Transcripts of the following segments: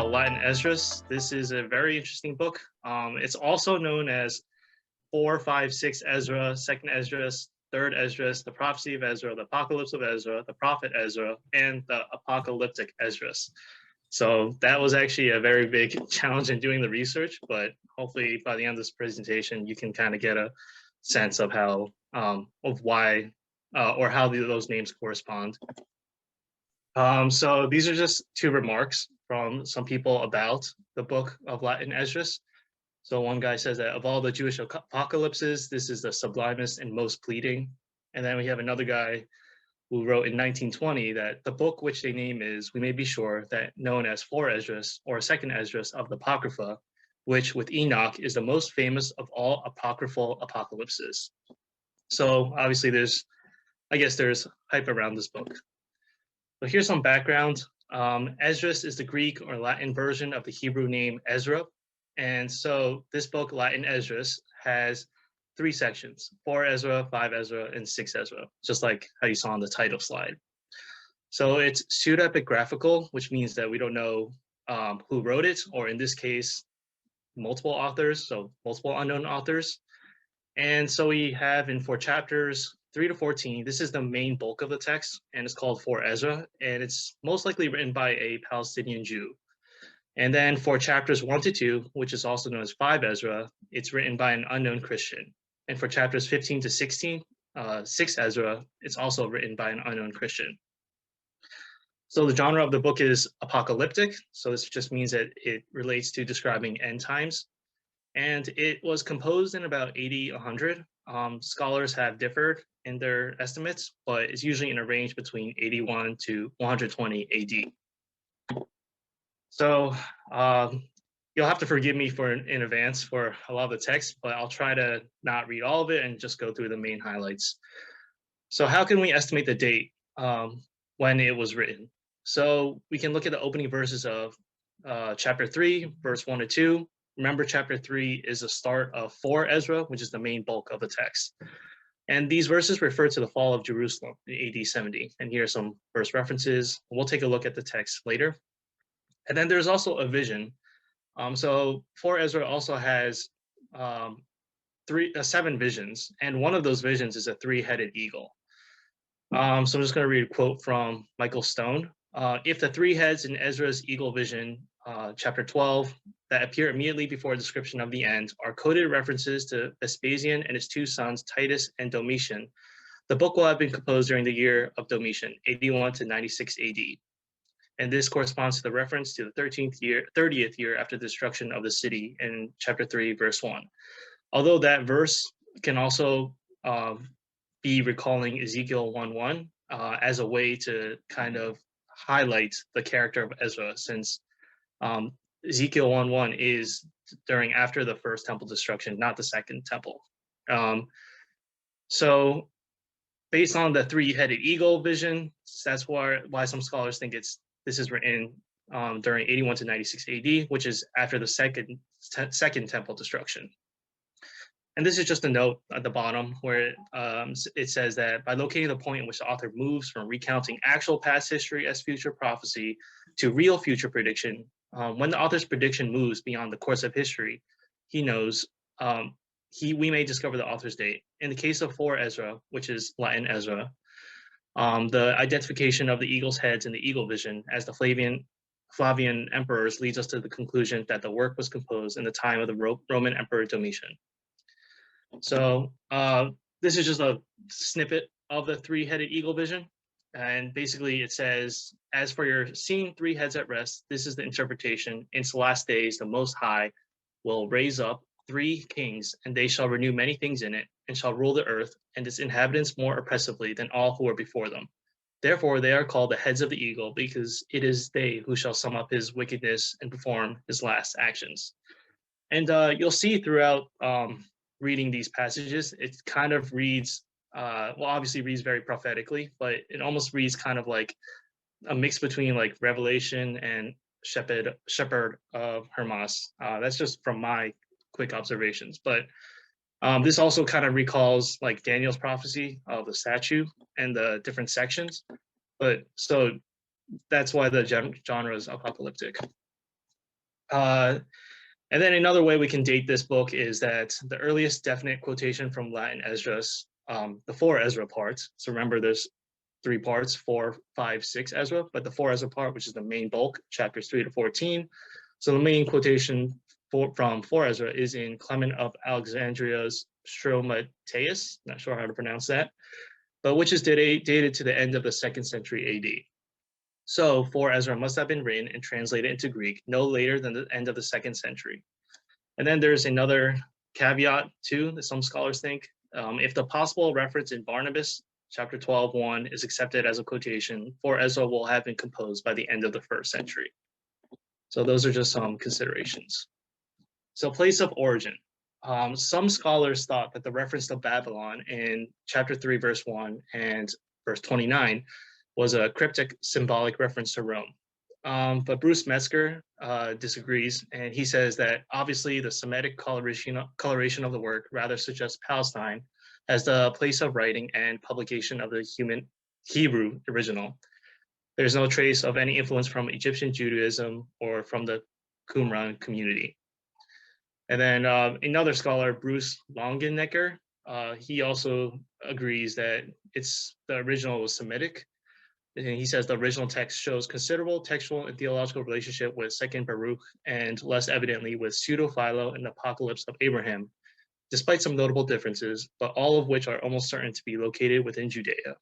Latin Esdras. This is a very interesting book. It's also known as 4, 5, 6 Ezra, 2nd Esdras, 3rd Esdras, the Prophecy of Ezra, the Apocalypse of Ezra, the Prophet Ezra, and the Apocalyptic Esdras. So that was actually a very big challenge in doing the research, but hopefully by the end of this presentation, you can kind of get a sense of how, of why, or how those names correspond. So these are just two remarks from some people about the book of Latin Esdras. So one guy says that of all the Jewish apocalypses, this is the sublimest and most pleading. And then we have another guy who wrote in 1920 that the book which they name is, we may be sure, that known as 4 Esdras or 2nd Esdras of the Apocrypha, which with Enoch is the most famous of all apocryphal apocalypses. So obviously there's hype around this book. So here's some background. Esdras is the Greek or Latin version of the Hebrew name Ezra. And so this book, Latin Esdras, has 3 sections: 4 Ezra, 5 Ezra, and 6 Ezra, just like how you saw on the title slide. So it's pseudepigraphical, which means that we don't know who wrote it, or in this case, multiple authors, so multiple unknown authors. And so we have in 4 chapters, 3 to 14, this is the main bulk of the text, and it's called 4 Ezra, and it's most likely written by a Palestinian Jew. And then for chapters 1 to 2, which is also known as 5 Ezra, it's written by an unknown Christian. And for chapters 15 to 16, 6 Ezra, it's also written by an unknown Christian. So the genre of the book is apocalyptic. So this just means that it relates to describing end times. And it was composed in about 80-100. Scholars have differed in their estimates, but it's usually in a range between 81 to 120 AD. So you'll have to forgive me in advance for a lot of the text, but I'll try to not read all of it and just go through the main highlights. So how can we estimate the date when it was written? So we can look at the opening verses of chapter 3, verse 1 to 2. Remember, chapter 3 is the start of 4 Ezra, which is the main bulk of the text. And these verses refer to the fall of Jerusalem in AD 70. And here are some verse references. We'll take a look at the text later. And then there's also a vision. So 4 Ezra also has 7 visions, and one of those visions is a 3-headed eagle. So I'm just going to read a quote from Michael Stone. If the 3 heads in Ezra's eagle vision, chapter 12, that appear immediately before a description of the end, are coded references to Vespasian and his 2 sons, Titus and Domitian, the book will have been composed during the year of Domitian, 81 to 96 AD. And this corresponds to the reference to the 30th year after the destruction of the city in chapter 3, verse 1. Although that verse can also be recalling Ezekiel 1:1 as a way to kind of highlight the character of Ezra, since Ezekiel 1:1 is after the first temple destruction, not the second temple. So based on the 3-headed eagle vision, that's why some scholars think this is written during 81 to 96 AD, which is after the second temple destruction. And this is just a note at the bottom where it says that by locating the point in which the author moves from recounting actual past history as future prophecy to real future prediction, when the author's prediction moves beyond the course of history, he knows we may discover the author's date. In the case of 4 Ezra, which is Latin Ezra, the identification of the eagle's heads in the eagle vision as the Flavian emperors leads us to the conclusion that the work was composed in the time of the Roman Emperor Domitian. So this is just a snippet of the 3-headed eagle vision. And basically it says, as for your seeing 3 heads at rest, this is the interpretation. In the last days, the Most High will raise up 3 kings, and they shall renew many things in it, and shall rule the earth and its inhabitants more oppressively than all who are before them. Therefore they are called the heads of the eagle, because it is they who shall sum up his wickedness and perform his last actions. And you'll see throughout reading these passages, it kind of reads, obviously reads very prophetically, but it almost reads kind of like a mix between like Revelation and Shepherd of Hermas. That's just from my quick observations. But this also kind of recalls like Daniel's prophecy of the statue and the different sections. But so that's why the genre is apocalyptic. And then another way we can date this book is that the earliest definite quotation from Latin Esdras, the 4 Ezra parts. So remember, there's 3 parts, 4, 5, 6 Ezra, but the 4 Ezra part, which is the main bulk, chapters 3 to 14. So the main quotation from 4 Ezra is in Clement of Alexandria's Stromateus, not sure how to pronounce that, but which is dated to the end of the 2nd century AD. So 4 Ezra must have been written and translated into Greek no later than the end of the 2nd century. And then there's another caveat too that some scholars think. If the possible reference in Barnabas, chapter 12:1, is accepted as a quotation, 4 Ezra will have been composed by the end of the 1st century. So those are just some considerations. So place of origin. Some scholars thought that the reference to Babylon in chapter 3, verse 1 and verse 29 was a cryptic symbolic reference to Rome. But Bruce Metzger disagrees, and he says that obviously the Semitic coloration of the work rather suggests Palestine as the place of writing and publication of the Hebrew original. There's no trace of any influence from Egyptian Judaism or from the Qumran community. And then another scholar, Bruce Longenecker, he also agrees that the original was Semitic. And he says the original text shows considerable textual and theological relationship with 2nd Baruch and less evidently with Pseudo-Philo and the Apocalypse of Abraham, despite some notable differences, but all of which are almost certain to be located within Judea.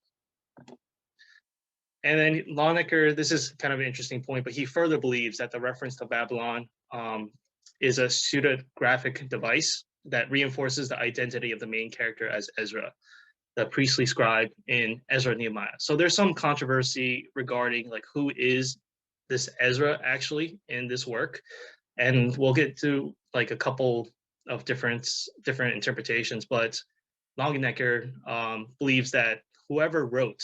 And then Longenecker, this is kind of an interesting point, but he further believes that the reference to Babylon is a pseudegraphic device that reinforces the identity of the main character as Ezra, the priestly scribe in Ezra and Nehemiah. So there's some controversy regarding like who is this Ezra actually in this work, and we'll get to like a couple of different interpretations. But Longenecker believes that whoever wrote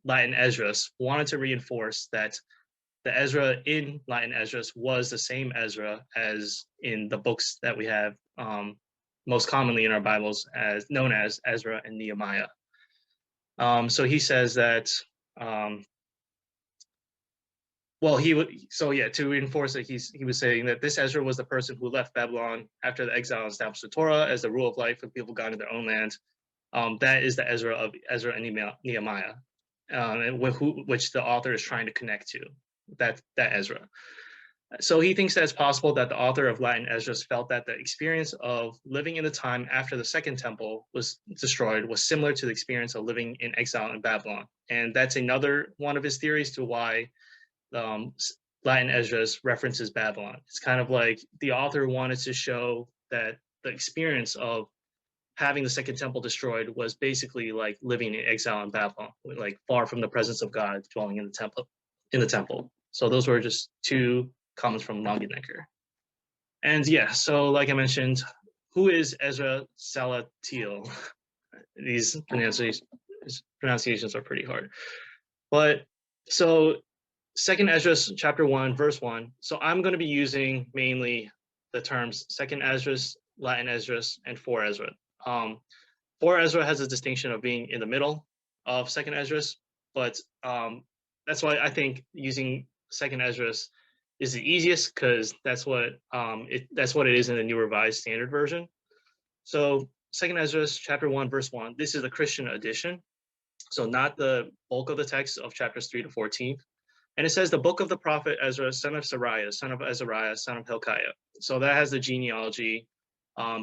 Latin Esdras wanted to reinforce that the Ezra in Latin Esdras was the same Ezra as in the books that we have most commonly in our Bibles as known as Ezra and Nehemiah. So he says that, to reinforce it, he was saying that this Ezra was the person who left Babylon after the exile and established the Torah as the rule of life when people got into their own land. That is the Ezra of Ezra and Nehemiah, which the author is trying to connect to, that Ezra. So he thinks that it's possible that the author of Latin Esdras felt that the experience of living in the time after the Second Temple was destroyed was similar to the experience of living in exile in Babylon. And that's another one of his theories to why Latin Esdras references Babylon. It's kind of like the author wanted to show that the experience of having the Second Temple destroyed was basically like living in exile in Babylon, like far from the presence of God, dwelling in the temple. So those were just 2 comments from Longenecker. And yeah, so like I mentioned, who is Ezra Salatiel? These pronunciations are pretty hard. But so 2nd Esdras chapter 1, verse 1. So I'm going to be using mainly the terms 2nd Esdras, Latin Esdras, and 4 Ezra. 4 Ezra has a distinction of being in the middle of 2nd Esdras, but that's why I think using 2nd Esdras is the easiest, because that's what it is in the New Revised Standard Version. So 2nd Esdras chapter 1, verse 1. This is the Christian edition, so not the bulk of the text of chapters 3 to 14. And it says the book of the prophet Ezra, son of Sariah, son of Azariah, son of Hilkiah. So that has the genealogy,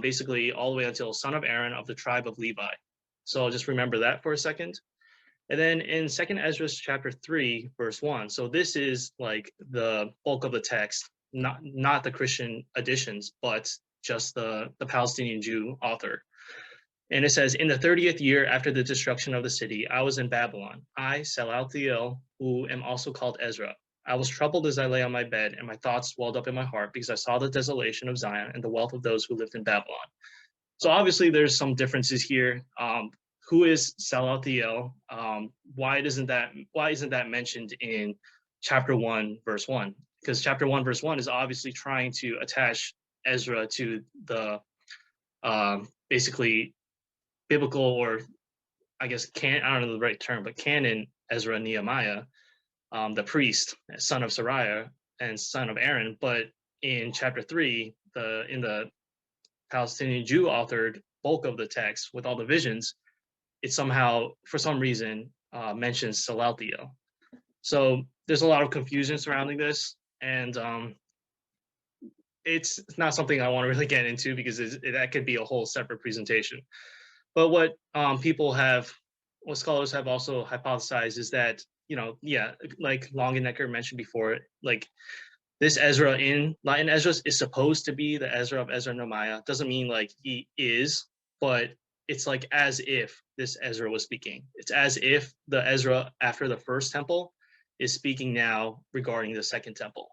basically all the way until son of Aaron of the tribe of Levi. So just remember that for a second. And then in 2nd Ezra chapter 3, verse 1, so this is like the bulk of the text, not the Christian editions, but just the Palestinian Jew author. And it says, in the 30th year after the destruction of the city, I was in Babylon. I, Salatiel, who am also called Ezra. I was troubled as I lay on my bed, and my thoughts swelled up in my heart because I saw the desolation of Zion and the wealth of those who lived in Babylon. So obviously there's some differences here. Who is Salatiel? Why isn't that mentioned in chapter 1, verse 1? Because chapter 1, verse 1 is obviously trying to attach Ezra to the basically biblical, or I guess I don't know the right term, but canon Ezra and Nehemiah, the priest, son of Sariah, and son of Aaron, but in chapter 3, in the Palestinian Jew authored bulk of the text with all the visions, it somehow, for some reason, mentions Salathiel. So there's a lot of confusion surrounding this, and it's not something I want to really get into because that could be a whole separate presentation. But what what scholars have also hypothesized is that, yeah, like Longenecker mentioned before, like this Ezra in Latin Esdras is supposed to be the Ezra of Ezra and Nehemiah. Doesn't mean like he is, but it's like as if this Ezra was speaking. It's as if the Ezra after the first temple is speaking now regarding the second temple.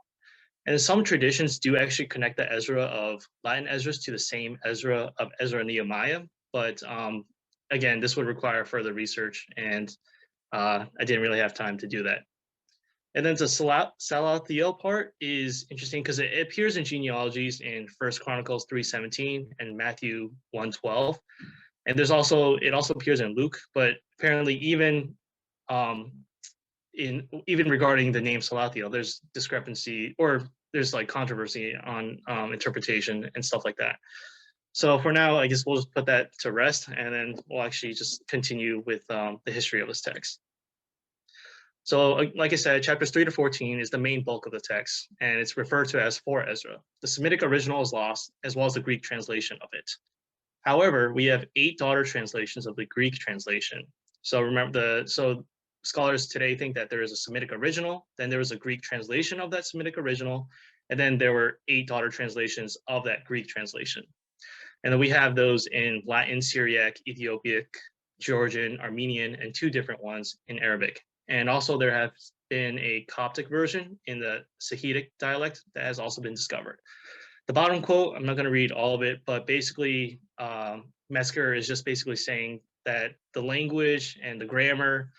And some traditions do actually connect the Ezra of Latin Esdras to the same Ezra of Ezra and Nehemiah, but again, this would require further research, and I didn't really have time to do that. And then the Salathiel part is interesting because it appears in genealogies in 1 Chronicles 3:17 and Matthew 1:12. And it also appears in Luke, but apparently even regarding the name Salathiel, there's discrepancy, or there's like controversy on interpretation and stuff like that. So for now, I guess we'll just put that to rest, and then we'll actually just continue with the history of this text. So like I said, chapters 3 to 14 is the main bulk of the text, and it's referred to as 4 Ezra. The Semitic original is lost, as well as the Greek translation of it. However, we have 8 daughter translations of the Greek translation. So remember, so scholars today think that there is a Semitic original, then there was a Greek translation of that Semitic original, and then there were 8 daughter translations of that Greek translation. And then we have those in Latin, Syriac, Ethiopic, Georgian, Armenian, and 2 different ones in Arabic. And also there has been a Coptic version in the Sahidic dialect that has also been discovered. The bottom quote, I'm not going to read all of it, but basically Metzger is just basically saying that the language and the grammar,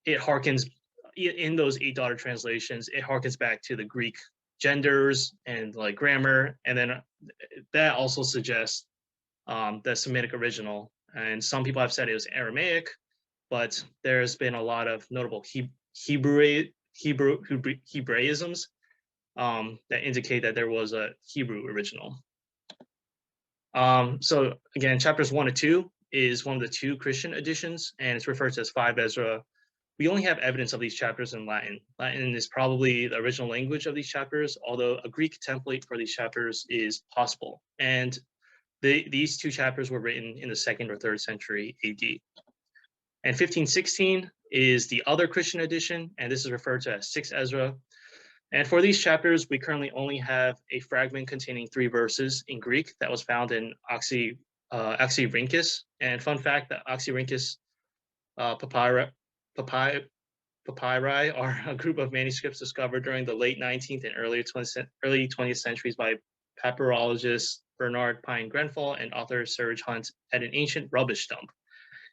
it harkens, in those 8 daughter translations, it harkens back to the Greek genders and like grammar, and then that also suggests the Semitic original. And some people have said it was Aramaic, but there's been a lot of notable Hebraisms that indicate that there was a Hebrew original. So again, chapters 1 to 2 is one of the 2 Christian editions, and it's referred to as 5 Ezra. We only have evidence of these chapters in Latin. Latin is probably the original language of these chapters, although a Greek template for these chapters is possible. And these 2 chapters were written in the 2nd or 3rd century AD. And 1516 is the other Christian edition, and this is referred to as 6 Ezra. And for these chapters, we currently only have a fragment containing 3 verses in Greek that was found in Oxyrhynchus. And fun fact, that Oxyrhynchus papyri are a group of manuscripts discovered during the late 19th and early 20th centuries by papyrologist Bernard Pine Grenfell and author Serge Hunt at an ancient rubbish dump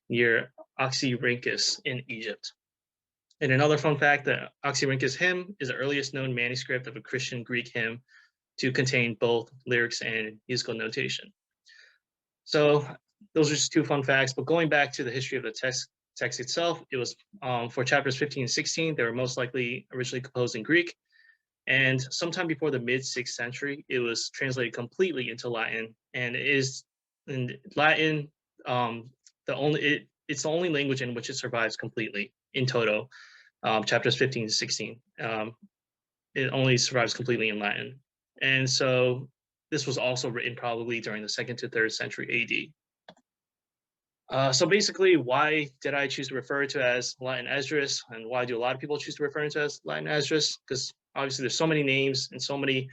near Oxyrhynchus in Egypt. And another fun fact, the Oxyrhynchus hymn is the earliest known manuscript of a Christian Greek hymn to contain both lyrics and musical notation. So those are just 2 fun facts, but going back to the history of the text itself, it was for chapters 15 and 16, they were most likely originally composed in Greek, and sometime before the mid-6th century, it was translated completely into Latin, and it is in Latin, it's the only language in which it survives completely in toto. Chapters 15 to 16, it only survives completely in Latin, and so this was also written probably during the 2nd to 3rd century AD. So basically, why did I choose to refer to as Latin Esdras, and why do a lot of people choose to refer to as Latin Esdras? Because obviously there's so many names and so many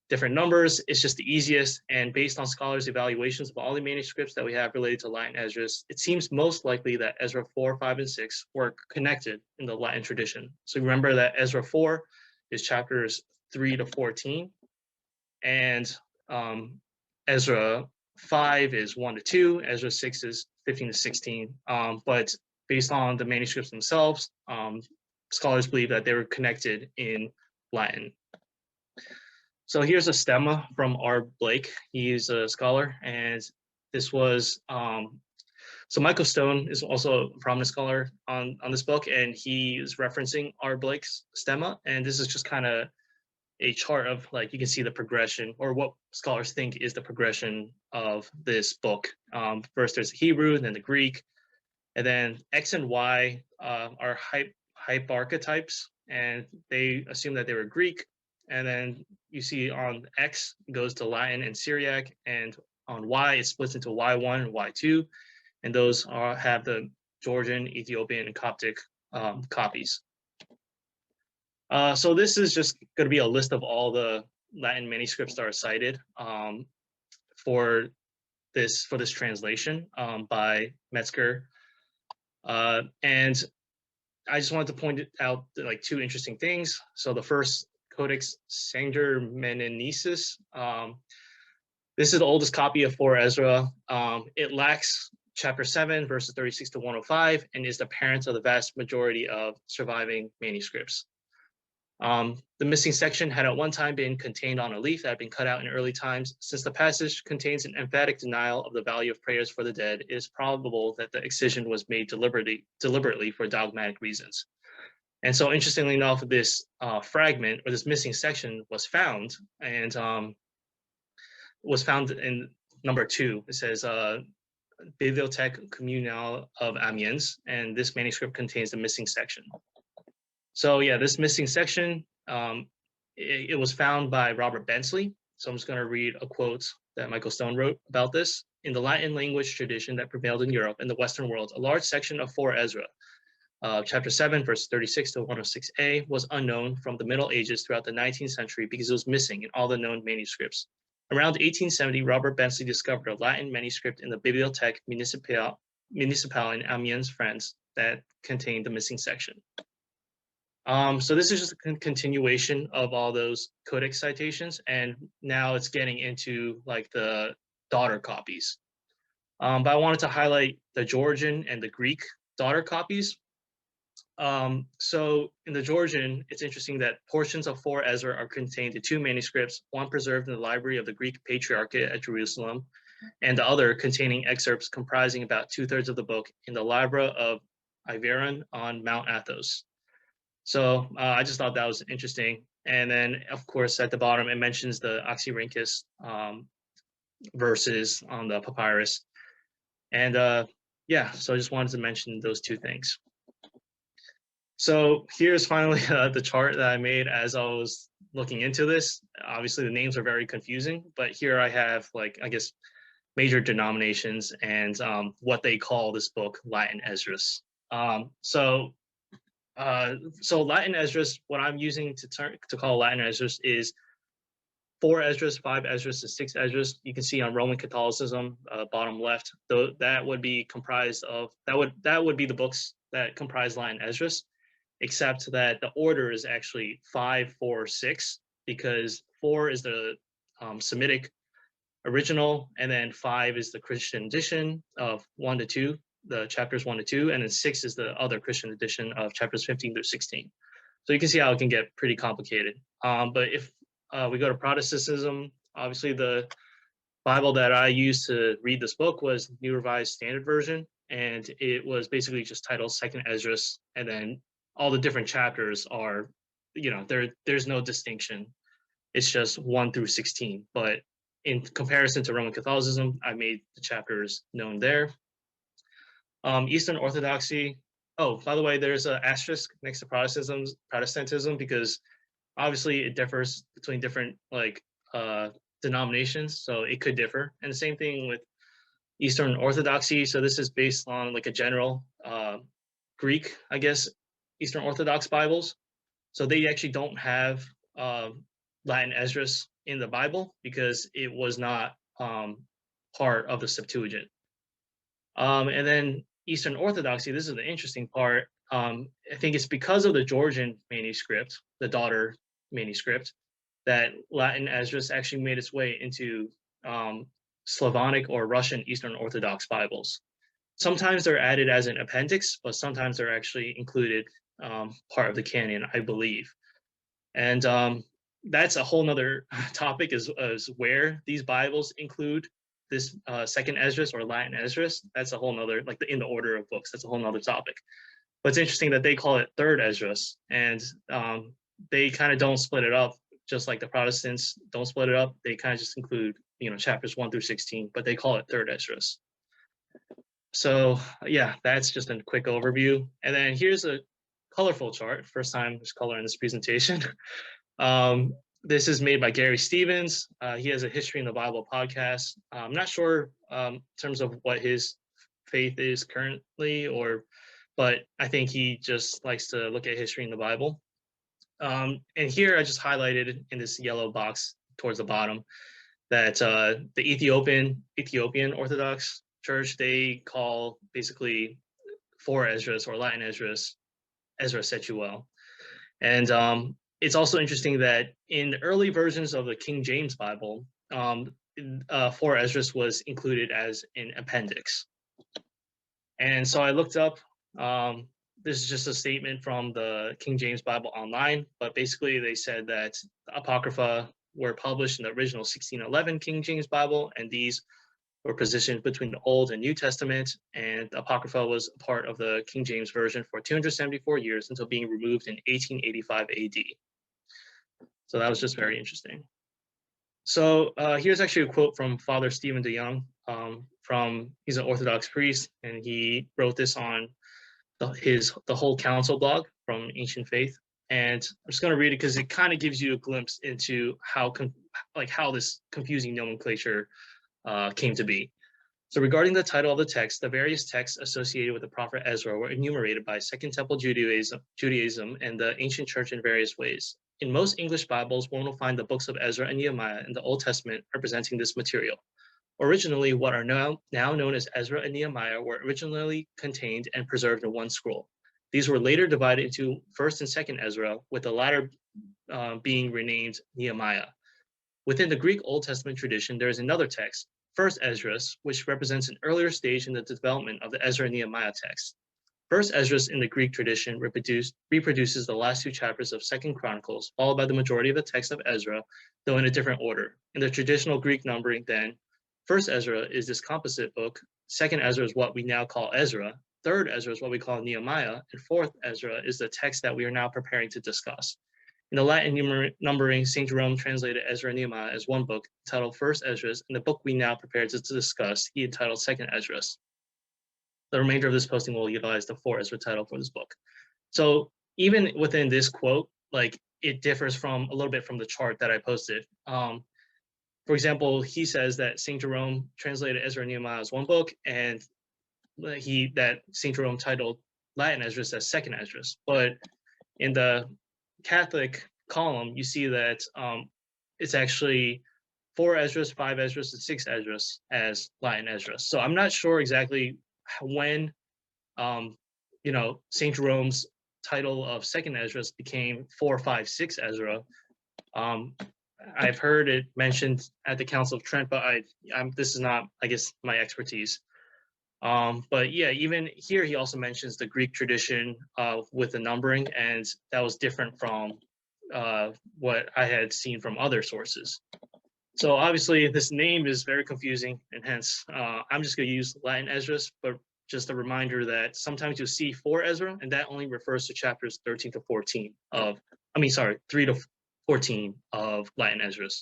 different numbers. It's just the easiest, and based on scholars' evaluations of all the manuscripts that we have related to Latin Esdras, it seems most likely that Ezra 4, 5, and 6 were connected in the Latin tradition. So remember that Ezra 4 is chapters 3 to 14, and Ezra 5 is 1 to 2, Ezra 6 is 15 to 16. But based on the manuscripts themselves, scholars believe that they were connected in Latin. So here's a stemma from R. Blake. He's a scholar, and this was So Michael Stone is also a prominent scholar on this book, and he is referencing R. Blake's stemma. And this is just kind of a chart of like, you can see the progression or what scholars think is the progression of this book. First there's the Hebrew, then the Greek, and then X and Y are hype archetypes, and they assume that they were Greek. And then you see on X goes to Latin and Syriac, and on Y it splits into Y1 and Y2, and those have the Georgian, Ethiopian, and Coptic copies. So this is just going to be a list of all the Latin manuscripts that are cited for this translation by Metzger. And I just wanted to point out like two interesting things. So the first, Codex Sanger-Menenesis. This is the oldest copy of 4 Ezra. It lacks chapter 7, verses 36 to 105, and is the parent of the vast majority of surviving manuscripts. The missing section had at one time been contained on a leaf that had been cut out in early times. Since the passage contains an emphatic denial of the value of prayers for the dead, it is probable that the excision was made deliberately for dogmatic reasons. And so, interestingly enough, this fragment or this missing section was found, and was found in number 2. It says Bibliothèque Communale of Amiens, and this manuscript contains the missing section. So yeah, this missing section, it was found by Robert Bensley. So I'm just going to read a quote that Michael Stone wrote about this. In the Latin language tradition that prevailed in Europe and the Western world, a large section of 4 Ezra, chapter 7, verse 36 to 106a, was unknown from the Middle Ages throughout the 19th century because it was missing in all the known manuscripts. Around 1870, Robert Bensley discovered a Latin manuscript in the Bibliothèque Municipale in Amiens, France, that contained the missing section. So this is just a continuation of all those codex citations, and now it's getting into like the daughter copies. But I wanted to highlight the Georgian and the Greek daughter copies. So in the Georgian, it's interesting that portions of 4 Ezra are contained in 2 manuscripts, one preserved in the library of the Greek Patriarchate at Jerusalem, and the other containing excerpts comprising about 2/3 of the book in the Libra of Iveron on Mount Athos. So I just thought that was interesting. And then, of course, at the bottom, it mentions the Oxyrhynchus verses on the papyrus. And yeah, so I just wanted to mention those 2 things. So here's finally the chart that I made as I was looking into this. Obviously, the names are very confusing, but here I have, like, I guess, major denominations and what they call this book, Latin Esdras. So Latin Esdras, what I'm using to call Latin Esdras is 4 Esdras, 5 Esdras, and 6 Esdras. You can see on Roman Catholicism, bottom left, though that would be comprised of that would be the books that comprise Latin Esdras, except that the order is actually 5, 4, 6, because 4 is the Semitic original, and then 5 is the Christian edition of 1 to 2. The chapters 1 to 2, and then 6 is the other Christian edition of chapters 15 through 16. So you can see how it can get pretty complicated. But if we go to Protestantism, obviously the Bible that I used to read this book was New Revised Standard Version, and it was basically just titled Second Esdras, and then all the different chapters are, there's no distinction. It's just 1 through 16. But in comparison to Roman Catholicism, I made the chapters known there. Eastern Orthodoxy. Oh, by the way, there's an asterisk next to Protestantism because obviously it differs between different denominations, so it could differ. And the same thing with Eastern Orthodoxy. So this is based on like a general Greek, I guess, Eastern Orthodox Bibles. So they actually don't have Latin Esdras in the Bible because it was not part of the Septuagint. And then Eastern Orthodoxy, this is the interesting part. I think it's because of the Georgian manuscript, the daughter manuscript, that Latin Esdras actually made its way into Slavonic or Russian Eastern Orthodox Bibles. Sometimes they're added as an appendix, but sometimes they're actually included part of the canon, I believe. And that's a whole nother topic is where these Bibles include this second Esdras or Latin Esdras, that's a whole nother, like in the order of books, that's a whole nother topic. But it's interesting that they call it third Esdras, and they kind of don't split it up, just like the Protestants don't split it up. They kind of just include, chapters 1 through 16, but they call it third Esdras. So yeah, that's just a quick overview. And then here's a colorful chart. First time there's color in this presentation. This is made by Gary Stevens. He has a History in the Bible podcast. I'm not sure in terms of what his faith is currently, but I think he just likes to look at history in the Bible. And here I just highlighted in this yellow box towards the bottom that the Ethiopian Orthodox Church, they call basically 4 Esdras or Latin Esdras, Ezra Setuel. And it's also interesting that in the early versions of the King James Bible, 4 Esdras was included as an appendix. And so I looked up, this is just a statement from the King James Bible online, but basically they said that the Apocrypha were published in the original 1611 King James Bible, and these were positioned between the Old and New Testament, and the Apocrypha was a part of the King James Version for 274 years until being removed in 1885 AD. So that was just very interesting. So here's actually a quote from Father Stephen DeYoung. He's an Orthodox priest, and he wrote this on the whole council blog from Ancient Faith. And I'm just going to read it because it kind of gives you a glimpse into how this confusing nomenclature came to be. So regarding the title of the text, the various texts associated with the prophet Ezra were enumerated by Second Temple Judaism and the ancient church in various ways. In most English Bibles, one will find the books of Ezra and Nehemiah in the Old Testament representing this material. Originally, what are now known as Ezra and Nehemiah were originally contained and preserved in one scroll. These were later divided into First and Second Ezra, with the latter being renamed Nehemiah. Within the Greek Old Testament tradition, there is another text, First Esdras, which represents an earlier stage in the development of the Ezra and Nehemiah text. First Esdras in the Greek tradition reproduces the last 2 chapters of Second Chronicles, followed by the majority of the text of Ezra, though in a different order. In the traditional Greek numbering, then, First Ezra is this composite book, Second Ezra is what we now call Ezra, Third Ezra is what we call Nehemiah, and Fourth Ezra is the text that we are now preparing to discuss. In the Latin numbering, St. Jerome translated Ezra and Nehemiah as one book, entitled First Esdras, and the book we now prepare to discuss, he entitled Second Esdras. The remainder of this posting will utilize the 4 Ezra title for this book. So even within this quote, it differs a little bit from the chart that I posted. For example, he says that St. Jerome translated Ezra and Nehemiah as one book, and that St. Jerome titled Latin Esdras as Second Esdras. But in the Catholic column, you see that it's actually 4 Esdras, 5 Esdras, and 6 Esdras as Latin Esdras. So I'm not sure exactly when, St. Jerome's title of Second Esdras became 4, 5, 6 Ezra. I've heard it mentioned at the Council of Trent, but this is not, I guess, my expertise. But yeah, even here he also mentions the Greek tradition with the numbering, and that was different from what I had seen from other sources. So obviously this name is very confusing, and hence I'm just going to use Latin Esdras, but just a reminder that sometimes you'll see 4 Ezra, and that only refers to chapters 13 to 14 3 to 14 of Latin Esdras.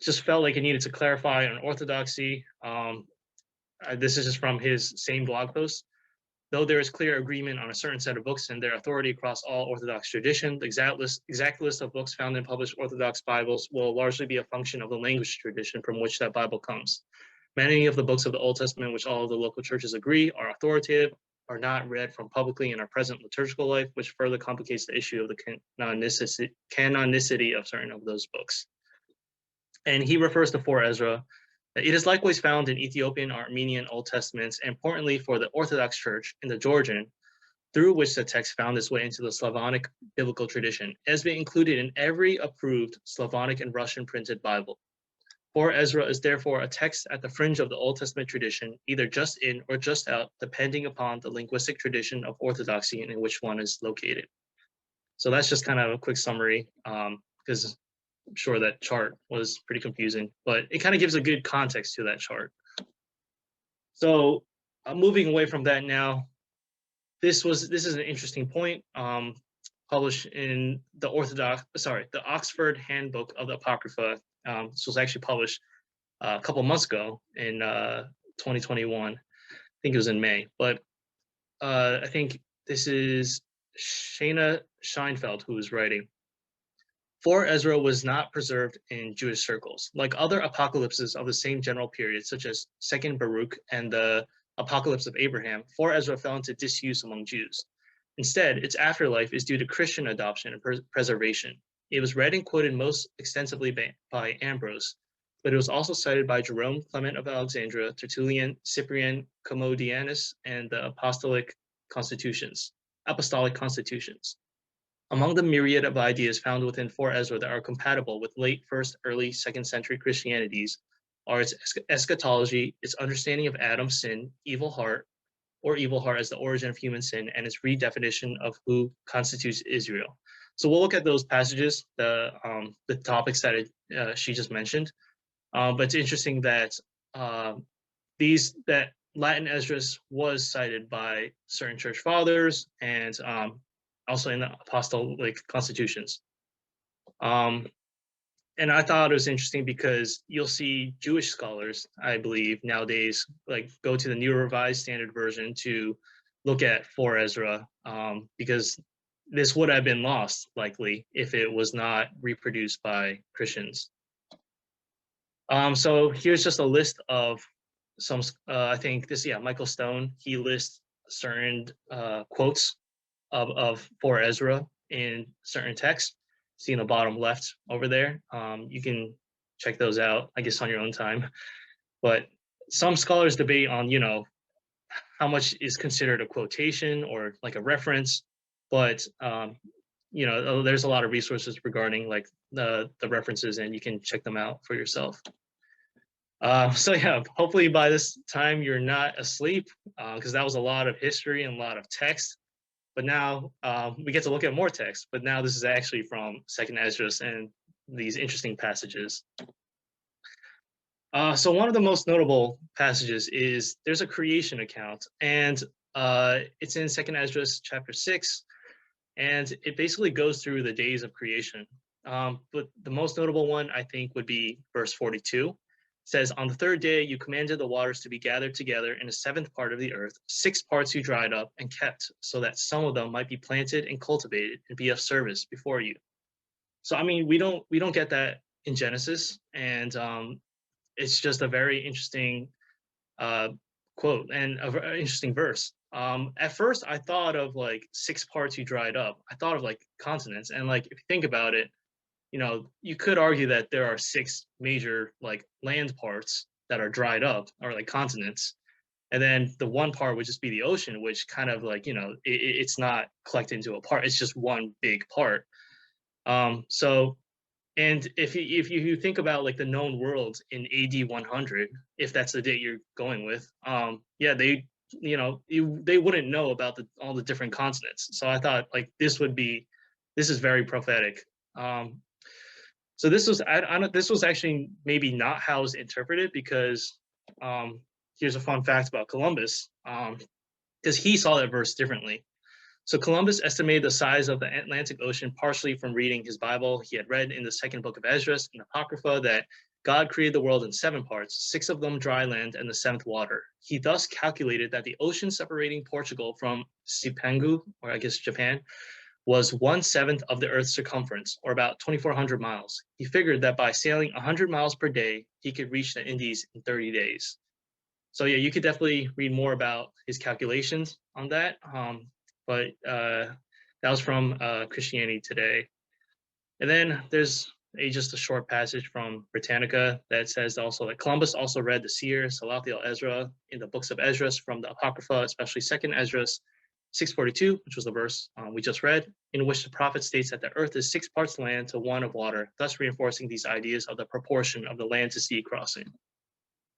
Just felt like it needed to clarify on orthodoxy. This is just from his same blog post. Though there is clear agreement on a certain set of books and their authority across all Orthodox tradition, the exact list of books found in published Orthodox Bibles will largely be a function of the language tradition from which that Bible comes. Many of the books of the Old Testament, which all of the local churches agree are authoritative, are not read from publicly in our present liturgical life, which further complicates the issue of the canonicity of certain of those books. And he refers to 4 Ezra. It is likewise found in Ethiopian, Armenian Old Testaments, and importantly for the Orthodox Church in the Georgian, through which the text found its way into the Slavonic biblical tradition. It has been included in every approved Slavonic and Russian printed Bible. 4 Ezra is therefore a text at the fringe of the Old Testament tradition, either just in or just out, depending upon the linguistic tradition of orthodoxy in which one is located. So that's just kind of a quick summary, because sure that chart was pretty confusing, but it kind of gives a good context to that chart. So moving away from that now, this is an interesting point. Published in the the Oxford Handbook of the Apocrypha. This was actually published a couple months ago in 2021. I think it was in May, but I think this is Shana Scheinfeld who is writing. For Ezra was not preserved in Jewish circles. Like other apocalypses of the same general period, such as Second Baruch and the Apocalypse of Abraham, For Ezra fell into disuse among Jews. Instead, its afterlife is due to Christian adoption and preservation. It was read and quoted most extensively by Ambrose, but it was also cited by Jerome, Clement of Alexandria, Tertullian, Cyprian, Commodianus, and the Apostolic Constitutions. Among the myriad of ideas found within For Ezra that are compatible with late 1st, early 2nd century Christianities are its eschatology, its understanding of Adam's sin, evil heart as the origin of human sin, and its redefinition of who constitutes Israel. So we'll look at those passages, the topics that she just mentioned. But it's interesting that that Latin Esdras was cited by certain church fathers and also in the apostolic constitutions. And I thought it was interesting because you'll see Jewish scholars, I believe, nowadays, like go to the New Revised Standard Version to look at For Ezra, because this would have been lost, likely, if it was not reproduced by Christians. So here's just a list of some, I think this, Michael Stone, he lists certain quotes of For Ezra in certain texts. See in the bottom left over there. You can check those out, I guess, on your own time. But some scholars debate on, how much is considered a quotation or like a reference. But there's a lot of resources regarding like the references, and you can check them out for yourself. So yeah, hopefully by this time you're not asleep, because that was a lot of history and a lot of text. But now we get to look at more text, but now this is actually from Second Esdras and these interesting passages. So one of the most notable passages is there's a creation account, and it's in Second Esdras chapter 6, and it basically goes through the days of creation. But the most notable one, I think, would be verse 42. Says, on the third day you commanded the waters to be gathered together in a seventh part of the earth. 6 parts you dried up and kept, so that some of them might be planted and cultivated and be of service before you. So I mean, we don't get that in Genesis, and it's just a very interesting quote and a very interesting verse. At first, I thought of like 6 parts you dried up. I thought of like continents, and like if you think about it, you could argue that there are 6 major like land parts that are dried up, or like continents. And then the one part would just be the ocean, which kind of like, it's not collected into a part. It's just one big part. So, and if you think about like the known worlds in AD 100, if that's the date you're going with, they wouldn't know about all the different continents. So I thought like this is very prophetic. So this was actually maybe not how it was interpreted, because here's a fun fact about Columbus, because he saw that verse differently. So Columbus estimated the size of the Atlantic Ocean partially from reading his Bible. He had read in the second book of Esdras in Apocrypha that God created the world in 7 parts, 6 of them dry land and the 7th water. He thus calculated that the ocean separating Portugal from Cipangu, or I guess Japan, was 1/7 of the Earth's circumference, or about 2,400 miles. He figured that by sailing 100 miles per day, he could reach the Indies in 30 days. So yeah, you could definitely read more about his calculations on that. But that was from Christianity Today. And then there's just a short passage from Britannica that says also that Columbus also read the seer Salathiel Ezra in the books of Esdras from the Apocrypha, especially Second Esdras 642, which was the verse we just read, in which the prophet states that the earth is 6 parts land to 1 of water, thus reinforcing these ideas of the proportion of the land to sea crossing.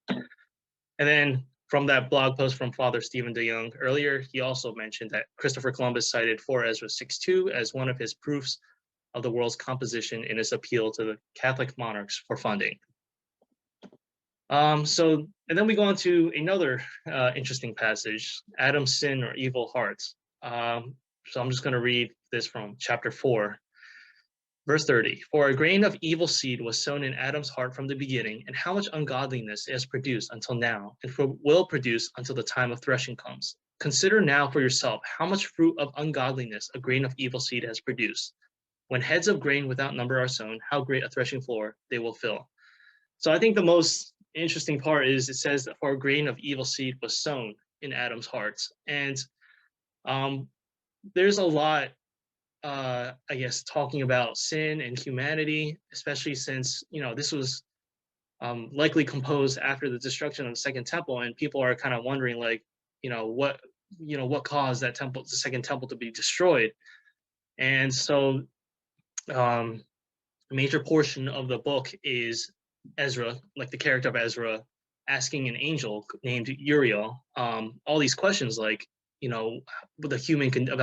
And then from that blog post from Father Stephen DeYoung earlier, he also mentioned that Christopher Columbus cited For Ezra 6:2 as one of his proofs of the world's composition in its appeal to the Catholic monarchs for funding. And then we go on to another interesting passage, Adam's sin or evil hearts. So I'm just going to read this from chapter 4, verse 30. For a grain of evil seed was sown in Adam's heart from the beginning, and how much ungodliness it has produced until now, and will produce until the time of threshing comes. Consider now for yourself how much fruit of ungodliness a grain of evil seed has produced. When heads of grain without number are sown, how great a threshing floor they will fill. So I think the most interesting part is it says that for a grain of evil seed was sown in Adam's heart. And there's a lot, I guess, talking about sin and humanity, especially since, this was likely composed after the destruction of the Second Temple, and people are kind of wondering, like, what caused that temple, the Second Temple, to be destroyed. And so a major portion of the book is Ezra, like the character of Ezra, asking an angel named Uriel all these questions, like, about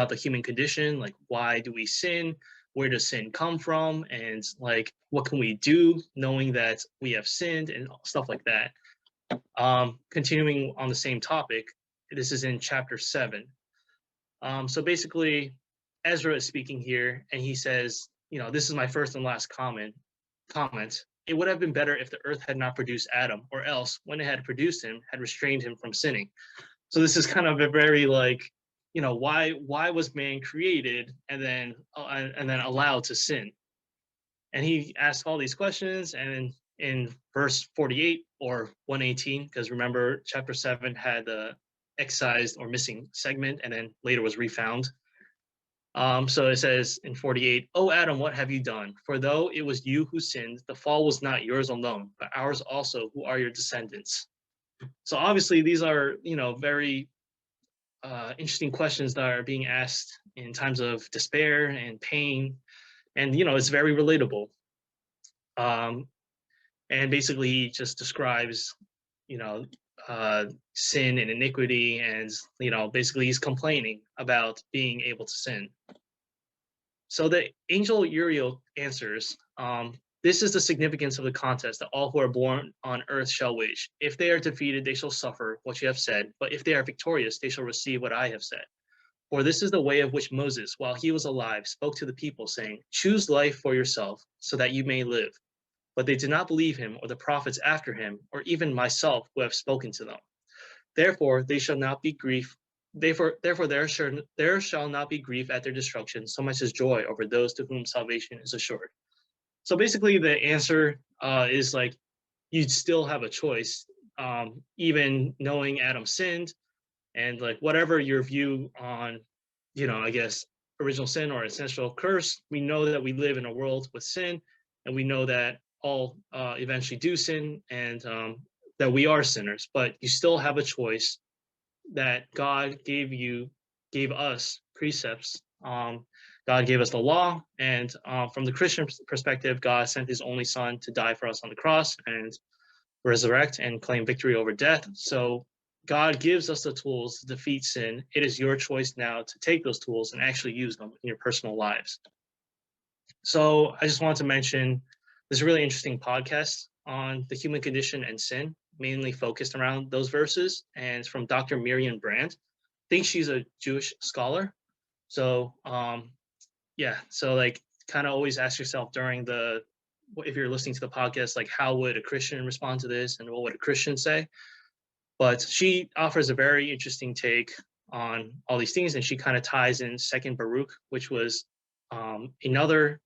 the human condition, like, why do we sin? Where does sin come from? And, like, what can we do knowing that we have sinned, and stuff like that. Continuing on the same topic, this is in chapter 7. So basically, Ezra is speaking here, and he says, this is my first and last comment. It would have been better if the earth had not produced Adam, or else, when it had produced him, had restrained him from sinning. So this is kind of a very, like, why was man created and then allowed to sin? And he asks all these questions, and in verse 48 or 118, because remember, chapter 7 had the excised or missing segment, and then later was refound. So it says in 48, "O Adam, what have you done? For though it was you who sinned, the fall was not yours alone, but ours also, who are your descendants." So obviously these are, very interesting questions that are being asked in times of despair and pain, and it's very relatable. And basically he just describes, sin and iniquity, and basically he's complaining about being able to sin. So the angel Uriel answers, this is the significance of the contest that all who are born on earth shall wage. If they are defeated, they shall suffer what you have said, but if they are victorious, they shall receive what I have said. For this is the way of which Moses, while he was alive, spoke to the people, saying, choose life for yourself, so that you may live. But they did not believe him, or the prophets after him, or even myself who have spoken to them. Therefore they shall not be grief. Therefore there shall not be grief at their destruction, so much as joy over those to whom salvation is assured. So basically the answer is, like, you'd still have a choice, even knowing Adam sinned, and, like, whatever your view on, I guess, original sin or essential curse, we know that we live in a world with sin, and we know that all eventually do sin, and that we are sinners, but you still have a choice, that God gave us precepts. God gave us the law, and from the Christian perspective, God sent his only son to die for us on the cross and resurrect and claim victory over death. So God gives us the tools to defeat sin. It is your choice now to take those tools and actually use them in your personal lives. So I just wanted to mention this really interesting podcast on the human condition and sin, mainly focused around those verses, and it's from Dr. Miriam Brand. I think she's a Jewish scholar. So yeah, so, like, kind of always ask yourself if you're listening to the podcast, like, how would a Christian respond to this, and what would a Christian say? But she offers a very interesting take on all these things, and she kind of ties in Second Baruch, which was another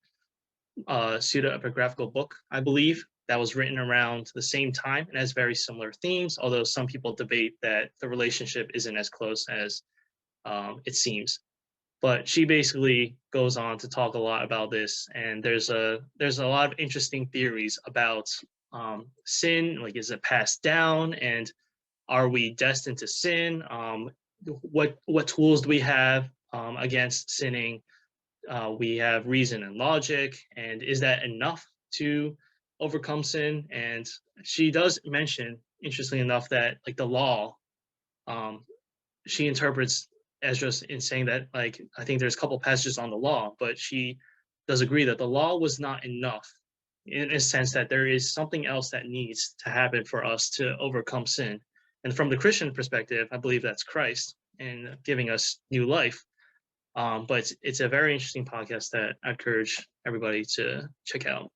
pseudepigraphical book, I believe, that was written around the same time and has very similar themes, although some people debate that the relationship isn't as close as it seems. But she basically goes on to talk a lot about this, and there's a lot of interesting theories about sin, like, is it passed down, and are we destined to sin? What tools do we have against sinning? We have reason and logic, and is that enough to overcome sin? And she does mention, interestingly enough, that, like, the law, she interprets Ezra in saying that, like, I think there's a couple passages on the law, but she does agree that the law was not enough, in a sense that there is something else that needs to happen for us to overcome sin. And from the Christian perspective, I believe that's Christ and giving us new life. But it's a very interesting podcast that I encourage everybody to check out.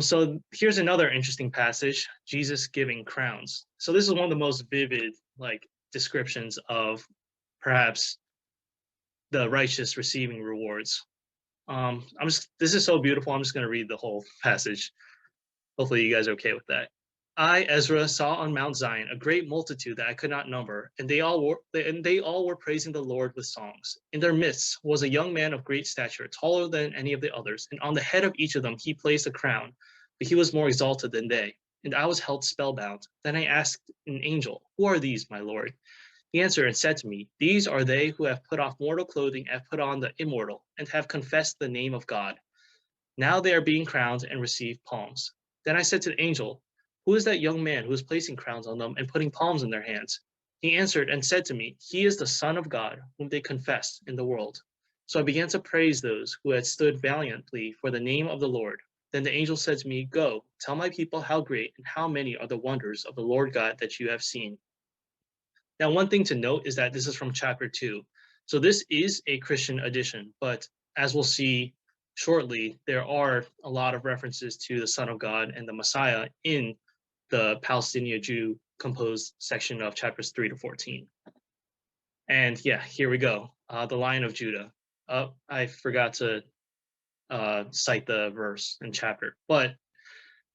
So here's another interesting passage: Jesus giving crowns. So this is one of the most vivid descriptions of perhaps the righteous receiving rewards. This is so beautiful. I'm just going to read the whole passage. Hopefully you guys are okay with that. I, Ezra, saw on Mount Zion a great multitude that I could not number, and they all were praising the Lord with songs. In their midst was a young man of great stature, taller than any of the others, and on the head of each of them he placed a crown, but he was more exalted than they. And I was held spellbound. Then I asked an angel, "Who are these, my Lord?" He answered and said to me, "These are they who have put off mortal clothing and have put on the immortal, and have confessed the name of God. Now they are being crowned and receive palms." Then I said to the angel, "Who is that young man who is placing crowns on them and putting palms in their hands?" He answered and said to me, "He is the Son of God, whom they confessed in the world." So I began to praise those who had stood valiantly for the name of the Lord. Then the angel said to me, "Go, tell my people how great and how many are the wonders of the Lord God that you have seen." Now, one thing to note is that this is from chapter 2. So this is a Christian edition, but as we'll see shortly, there are a lot of references to the Son of God and the Messiah in the Palestinian Jew composed section of chapters 3 to 14. And yeah, here we go. The Lion of Judah. I forgot to cite the verse and chapter, but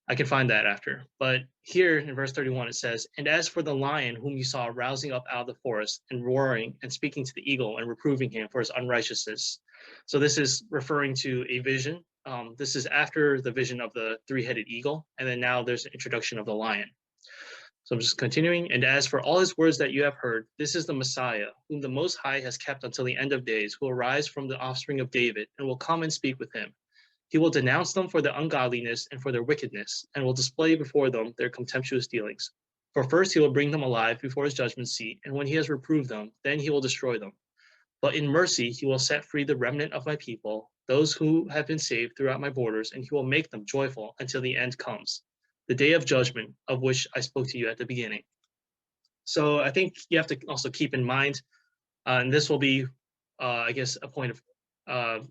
I can find that after. But here in verse 31, it says, "And as for the lion whom you saw rousing up out of the forest and roaring and speaking to the eagle and reproving him for his unrighteousness." So this is referring to a vision. This is after the vision of the three-headed eagle. And then now there's an introduction of the lion. So I'm just continuing. "And as for all his words that you have heard, this is the Messiah, whom the Most High has kept until the end of days, who will rise from the offspring of David and will come and speak with him. He will denounce them for their ungodliness and for their wickedness, and will display before them their contemptuous dealings. For first he will bring them alive before his judgment seat, and when he has reproved them, then he will destroy them. But in mercy he will set free the remnant of my people, those who have been saved throughout my borders, and he will make them joyful until the end comes, the day of judgment of which I spoke to you at the beginning." So I think you have to also keep in mind, and this will be, I guess, a point of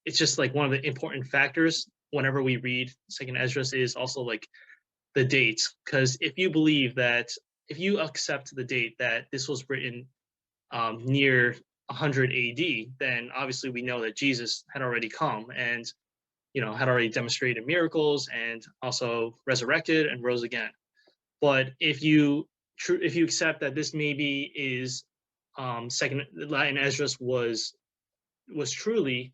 it's just like one of the important factors whenever we read Second Esdras is also like the date, because if you accept the date that this was written near 100 AD, then obviously we know that Jesus had already come and had already demonstrated miracles and also resurrected and rose again. But if you accept that this maybe is Second Latin Esdras was truly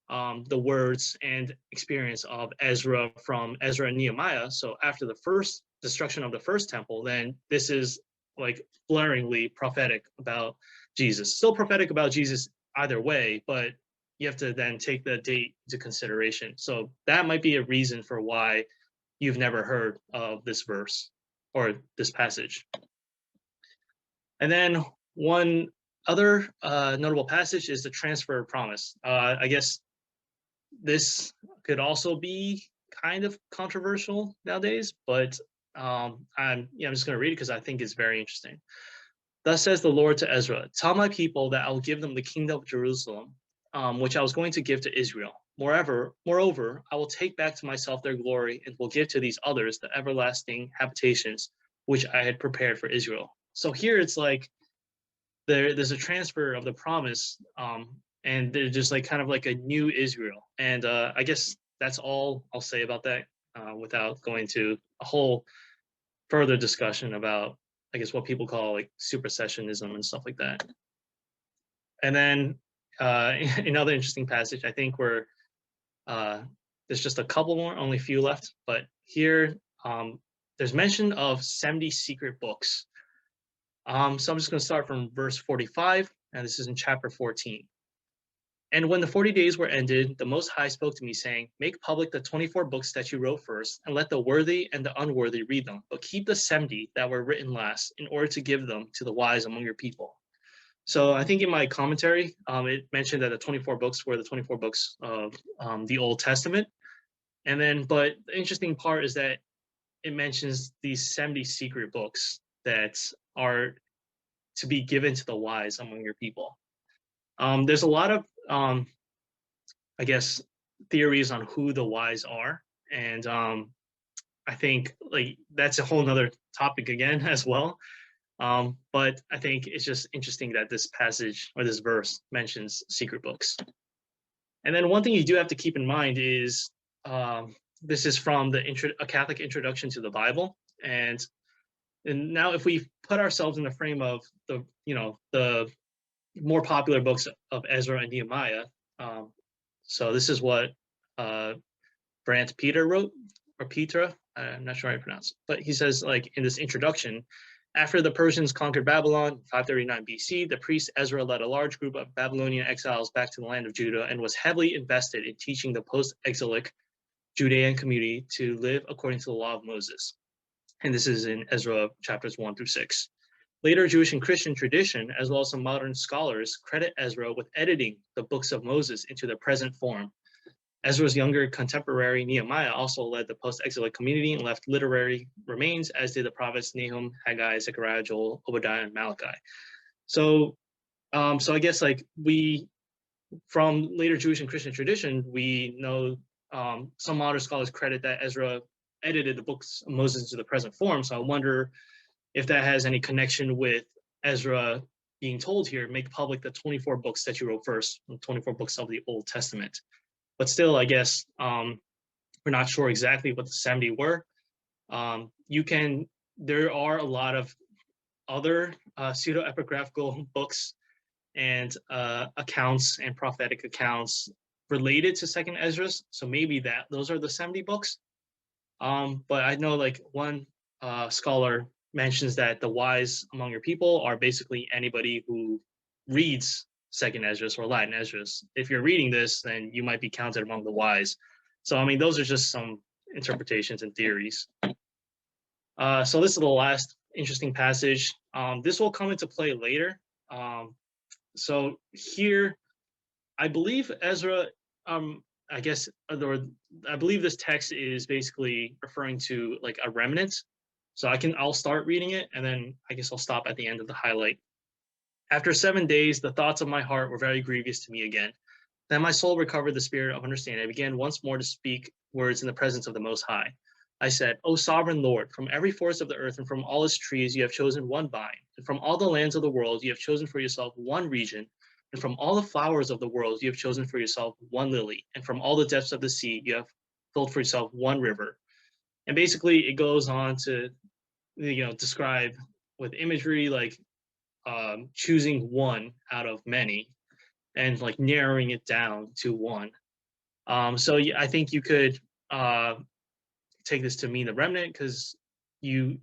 the words and experience of Ezra from Ezra and Nehemiah. So after the first destruction of the first temple, then this is like blaringly prophetic about Jesus. Still prophetic about Jesus either way, but you have to then take the date into consideration. So that might be a reason for why you've never heard of this verse or this passage. And then one other notable passage is the transfer of promise. I guess this could also be kind of controversial nowadays, but I'm just going to read it because I think it's very interesting. "Thus says the Lord to Ezra, tell my people that I will give them the kingdom of Jerusalem, which I was going to give to Israel. Moreover, I will take back to myself their glory and will give to these others the everlasting habitations which I had prepared for Israel." So here it's like there's a transfer of the promise, and they're just like kind of like a new Israel. And I guess that's all I'll say about that without going to a whole further discussion about, I guess, what people call like supersessionism and stuff like that. And then another interesting passage, I think, where there's just a couple more, only a few left, but here there's mention of 70 secret books. So I'm just going to start from verse 45, and this is in chapter 14. "And when the 40 days were ended, the Most High spoke to me, saying, Make public the 24 books that you wrote first, and let the worthy and the unworthy read them. But keep the 70 that were written last, in order to give them to the wise among your people. So I think in my commentary, it mentioned that the 24 books were the 24 books of the Old Testament. And then, but the interesting part is that it mentions these 70 secret books that are to be given to the wise among your people. There's a lot of, I guess, theories on who the wise are. And I think like that's a whole nother topic again as well. But I think it's just interesting that this passage or this verse mentions secret books. And then one thing you do have to keep in mind is this is from a Catholic introduction to the Bible, and now if we put ourselves in the frame of the more popular books of Ezra and Nehemiah, so this is what Brant Peter wrote, or Petra, I'm not sure how you pronounce it, but he says, like, in this introduction, after the Persians conquered Babylon, 539 BC, the priest Ezra led a large group of Babylonian exiles back to the land of Judah and was heavily invested in teaching the post-exilic Judean community to live according to the law of Moses. And this is in Ezra chapters 1 through 6. Later Jewish and Christian tradition, as well as some modern scholars, credit Ezra with editing the books of Moses into their present form. Ezra's younger contemporary Nehemiah also led the post-exilic community and left literary remains, as did the prophets Nahum, Haggai, Zechariah, Joel, Obadiah, and Malachi. So, I guess like from later Jewish and Christian tradition, we know some modern scholars credit that Ezra edited the books of Moses into the present form. So I wonder if that has any connection with Ezra being told here, make public the 24 books that you wrote first, the 24 books of the Old Testament. But still, I guess we're not sure exactly what the 70 were. There are a lot of other pseudepigraphical books and accounts and prophetic accounts related to Second Esdras. So maybe those are the 70 books. But I know like one scholar mentions that the wise among your people are basically anybody who reads Second Esdras or Latin Esdras. If you're reading this, then you might be counted among the wise. So, I mean, those are just some interpretations and theories. So this is the last interesting passage. This will come into play later. So here, I believe Ezra, I believe this text is basically referring to like a remnant. So I'll start reading it, and then I guess I'll stop at the end of the highlight. After 7 days, the thoughts of my heart were very grievous to me again. Then my soul recovered the spirit of understanding. I began once more to speak words in the presence of the Most High. I said, O sovereign Lord, from every forest of the earth and from all its trees you have chosen one vine, and from all the lands of the world you have chosen for yourself one region, and from all the flowers of the world you have chosen for yourself one lily, and from all the depths of the sea you have filled for yourself one river. And basically it goes on to describe with imagery like choosing one out of many and like narrowing it down to one. So yeah, I think you could take this to mean the remnant, because you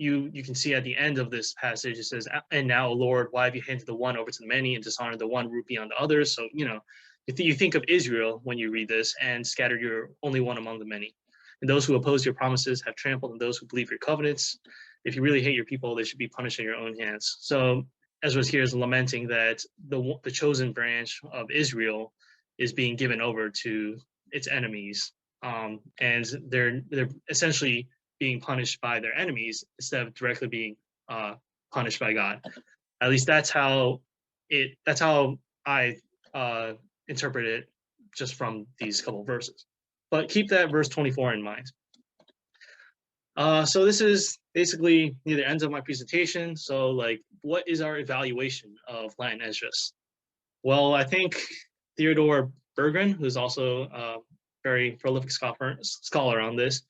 can see at the end of this passage it says, and now Lord, why have you handed the one over to the many and dishonored the one root beyond the others? So you think of Israel when you read this, and scattered your only one among the many. And those who oppose your promises have trampled on those who believe your covenants. If you really hate your people, they should be punished in your own hands. So Ezra here is lamenting that the chosen branch of Israel is being given over to its enemies, and they're essentially being punished by their enemies instead of directly being punished by God. At least that's how I interpret it just from these couple verses. But keep that verse 24 in mind. So this is basically near the end of my presentation. So like, what is our evaluation of Latin Esdras? Well, I think Theodore Berggren, who's also a very prolific scholar on this,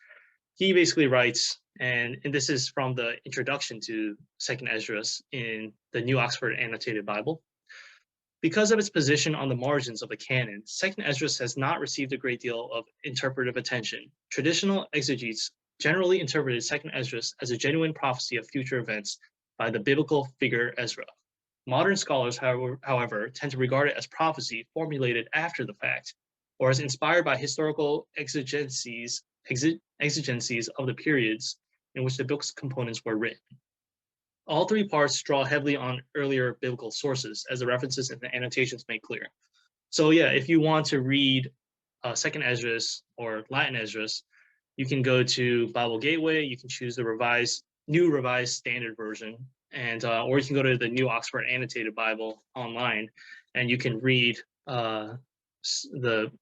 he basically writes, and this is from the introduction to Second Esdras in the New Oxford Annotated Bible. Because of its position on the margins of the canon, Second Esdras has not received a great deal of interpretive attention. Traditional exegetes generally interpreted Second Esdras as a genuine prophecy of future events by the biblical figure Ezra. Modern scholars, however, tend to regard it as prophecy formulated after the fact, or as inspired by historical exigencies of the periods in which the book's components were written. All three parts draw heavily on earlier biblical sources, as the references and the annotations make clear. So yeah, if you want to read Second Esdras or Latin Esdras, you can go to Bible Gateway. You can choose the new revised standard version, and or you can go to the New Oxford Annotated Bible online, and you can read the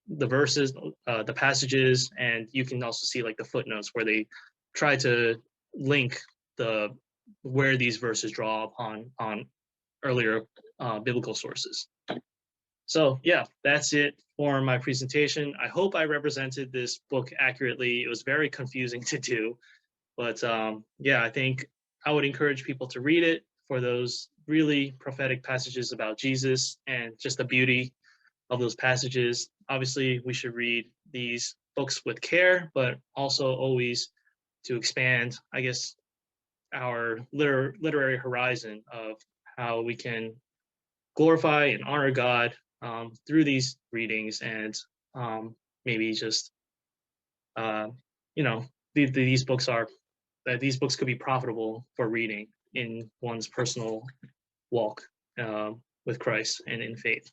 verses, the passages, and you can also see like the footnotes where they try to link the where these verses draw upon on earlier biblical sources. So yeah, that's it for my presentation. I hope I represented this book accurately. It was very confusing to do, but yeah, I think I would encourage people to read it for those really prophetic passages about Jesus and just the beauty of those passages. Obviously, we should read these books with care, but also always to expand, I guess, our literary horizon of how we can glorify and honor God through these readings, and maybe just you know these books could be profitable for reading in one's personal walk with Christ and in faith.